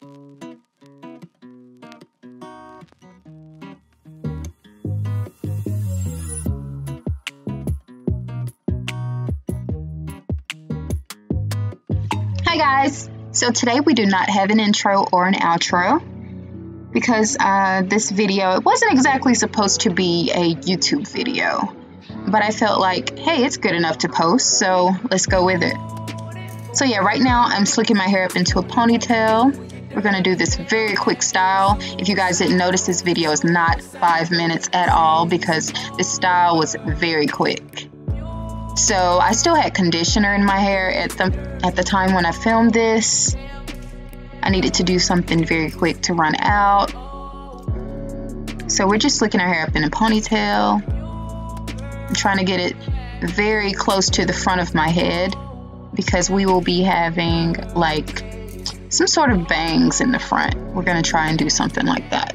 Hi guys! So today we do not have an intro or an outro because this video, it wasn't exactly supposed to be a YouTube video, but I felt like, hey, it's good enough to post, so let's go with it. So yeah, right now I'm slicking my hair up into a ponytail. We're gonna do this very quick style. If you guys didn't notice, this video is not 5 minutes at all because this style was very quick. So I still had conditioner in my hair at the time when I filmed this. I needed to do something very quick to run out. So we're just slicking our hair up in a ponytail. I'm trying to get it very close to the front of my head because we will be having like some sort of bangs in the front. We're gonna try and do something like that.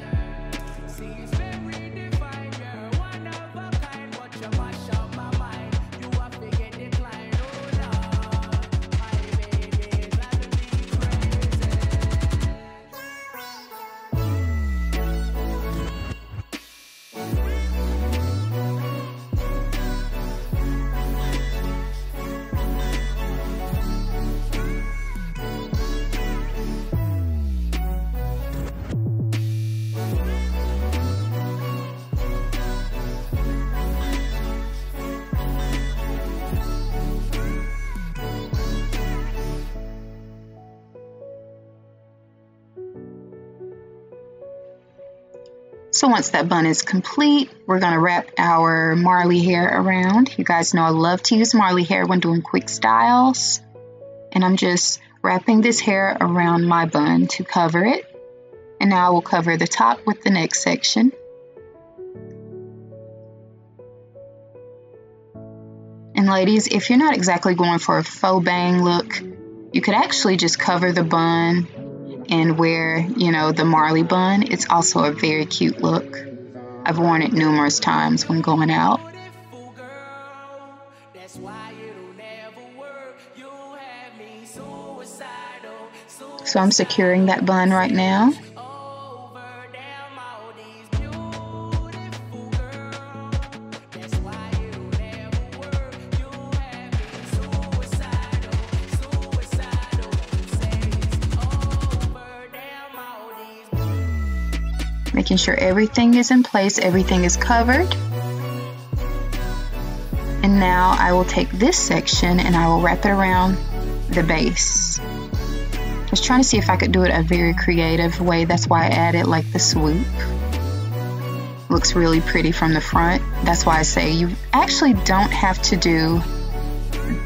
So once that bun is complete, we're gonna wrap our Marley hair around. You guys know I love to use Marley hair when doing quick styles. And I'm just wrapping this hair around my bun to cover it. And now I will cover the top with the next section. And ladies, if you're not exactly going for a faux bang look, you could actually just cover the bun and wear, you know, the Marley bun. It's also a very cute look. I've worn it numerous times when going out. So I'm securing that bun right now. Making sure everything is in place, everything is covered. And now I will take this section and I will wrap it around the base. I was trying to see if I could do it a very creative way. That's why I added like the swoop. Looks really pretty from the front. That's why I say you actually don't have to do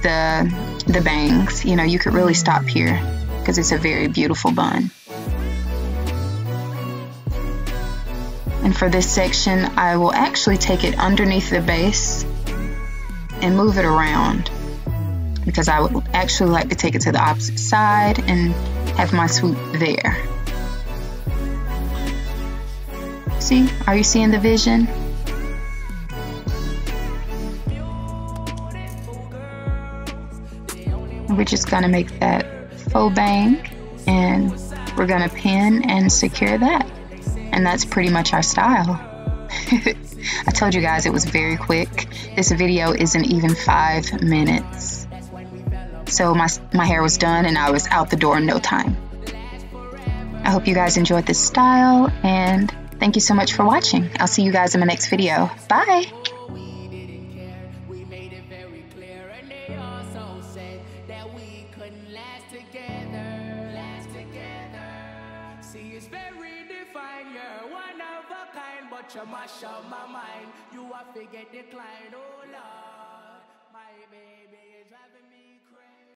the bangs. You know, you could really stop here because it's a very beautiful bun. And for this section, I will actually take it underneath the base and move it around because I would actually like to take it to the opposite side and have my swoop there. See, are you seeing the vision? And we're just gonna make that faux bang and we're gonna pin and secure that. And that's pretty much our style. I told you guys it was very quick. This video isn't even 5 minutes. So my hair was done and I was out the door in no time. I hope you guys enjoyed this style and thank you so much for watching. I'll see you guys in my next video. Bye! But you mash up my mind, you have to get declined, oh Lord.